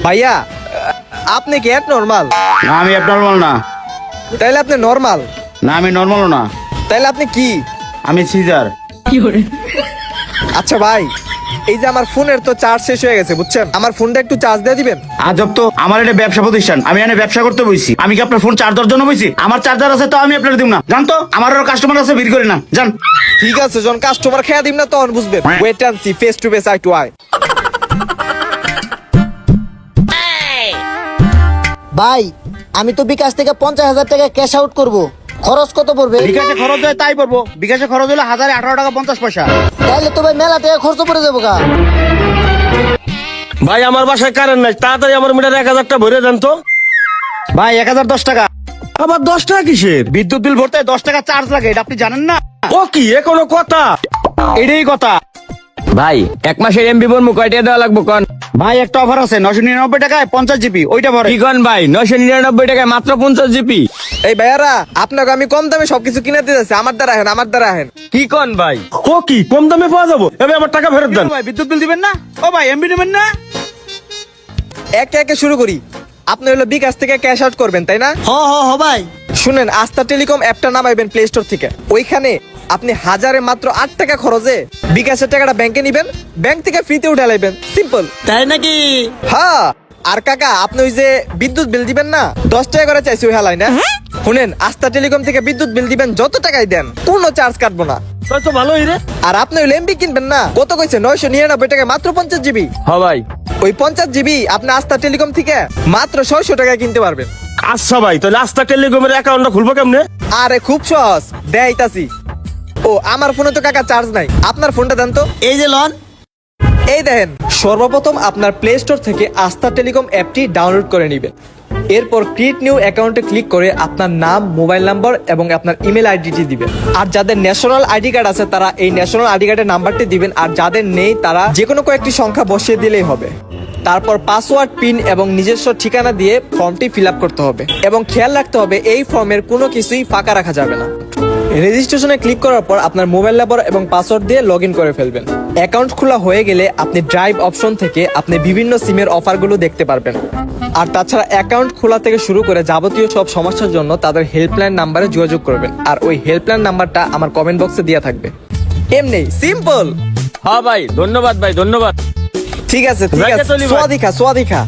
ভাইয়া আপনি কি নরমাল? না আমি অ্যাবনর্মাল না। তাইলে আপনি নরমাল? না আমি নর্মালও না। তাইলে আপনি কি? আমি সিজার। আচ্ছা ভাই, এই যে আমার ফোনের তো চার্জ শেষ হয়ে গেছে বুঝছেন, আমার ফোনটা একটু চার্জ দিয়ে দিবেন? আজব তো, আমার এটা ব্যবসা প্রতিষ্ঠান, আমি এখানে ব্যবসা করতে বইছি। আমি কি আপনার ফোন চার্জ দেওয়ার জন্য বইছি? আমার চার্জার আছে তো আমি আপনার দিব না, জান তো আমার আরো কাস্টমার আছে, ভিড় করি না জান। ঠিক আছে, যখন কাস্টমার খেয়া দিব না তখন বুঝবেন। Wait and see, face to face, eye to eye. ভাই আমি তো বিকাশ থেকে 50,000 টাকা ক্যাশ আউট করব, খরচ কত পড়বে? বিকাশে খরচ হয় তাই পড়বো, বিকাশে খরচ হলো 1018 টাকা 50 পয়সা। তাইলে তো ভাই মেলা টাকা খরচ পড়ে যাবো গা। ভাই আমার বাসায় কারেন্ট নাই, তাড়াতাড়ি আমার মিটার 1000 টা ভরে দেন তো। ভাই 1010 টাকা। আবার 10 টাকা কিসের? বিদ্যুৎ বিল ভরতে 10 টাকা চার্জ লাগে, এটা আপনি জানেন না? ও কি এ কোনো কথা? এটাই কথা। ভাই এক মাসের এমবি বর্মু কয়টা দেওয়া লাগবো কন? ভাই একটা অফার আছে 999 টাকায় 50 জিবি, ওইটা ভরে। কি কন ভাই 999 টাকায় মাত্র 50 জিবি? এই ভাইয়ারা, আপনাকে আমি কম দামে সবকিছু কিনে দিতেছি, আমার দ্বারা আহেন, আমার দ্বারা আহেন। কি কন ভাই? ও কি কম দামে পাওয়া যাবো? এবার আমার টাকা ফেরত দেন। ভাই বিদ্যুৎ বিল দিবেন না? ও ভাই এমবি নেবেন না? একে একে শুরু করি। আপনি হলো বিকাশ থেকে ক্যাশ আউট করবেন তাই না? হ ভাই। শুনেন, আস্থা টেলিকম অ্যাপটা নামাইবেন প্লে স্টোর থেকে। ওইখানে আপনি হাজারে মাত্র 8 টাকা খরচে বিকাশের টাকাটা ব্যাংকে নিবেন, ব্যাংক থেকে ফ্রিতে উঠে লাইবেন, সিম্পল। তাই নাকি? হ্যাঁ। আর কাকা, আপনি ওই যে বিদ্যুৎ বিল দিবেন না, 10 টাকা করে চাইছি ওই হালাই না। শুনেন, আস্থা টেলিকম থেকে বিদ্যুৎ বিল দিবেন যত টাকাই দেন, কোনো চার্জ কাটবো না। তাই তো ভালোই রে। আর আপনি ওই এমবি কিনবেন না, কত কইছে 999 টাকায় মাত্র 50 জিবি। হ ভাই। ওই 50 জিবি আপনি আস্থা টেলিকম থেকে মাত্র 600 টাকায় কিনতে পারবেন। আচ্ছা ভাই, তাহলে আস্থা টেলিকমের অ্যাকাউন্টটা খুলবো কেমনে? আরে খুব সহজ, দেখাইতাছি। ও আমার ফোনে তো কাকা চার্জ নাই, আপনার ফোনটা দেন তো। এই যে লন। এই দেখেন, সর্বপ্রথম আপনার প্লে স্টোর থেকে আস্থা টেলিকম অ্যাপটি ডাউনলোড করে নেবেন। এরপর ক্রিয়েট নিউ অ্যাকাউন্টে ক্লিক করে আপনার নাম, মোবাইল নাম্বার এবং আপনার ইমেল আইডিটি দিবেন। আর যাদের ন্যাশনাল আইডি কার্ড আছে তারা এই ন্যাশনাল আইডি কার্ডের নাম্বারটি দিবেন, আর যাদের নেই তারা যে কোনো কয়েকটি সংখ্যা বসিয়ে দিলেই হবে। তারপর পাসওয়ার্ড, পিন এবং নিজস্ব ঠিকানা দিয়ে ফর্মটি ফিল আপ করতে হবে। এবং খেয়াল রাখতে হবে এই ফর্মের কোনো কিছুই ফাঁকা রাখা যাবে না। রেজিস্ট্রেশনে ক্লিক করার পর আপনার মোবাইল নাম্বার এবং পাসওয়ার্ড দিয়ে লগ ইন করে ফেলবেন। অ্যাকাউন্ট খোলা হয়ে গেলে আপনি ড্রাইভ অপশন থেকে আপনি বিভিন্ন সিমের অফারগুলো দেখতে পারবেন। আর তাছাড়া অ্যাকাউন্ট খোলা থেকে শুরু করে যাবতীয় সব সমস্যার জন্য তাদের হেল্পলাইন নাম্বারে যোগাযোগ করবেন। আর ওই হেল্পলাইন নাম্বারটা আমার কমেন্ট বক্সে দেওয়া থাকবে। এমনি সিম্পল। হ্যাঁ ভাই, ধন্যবাদ ভাই, ধন্যবাদ। ঠিক আছে, ঠিক রাইখা আছে। চলি ভাই। সোয়াদিখা।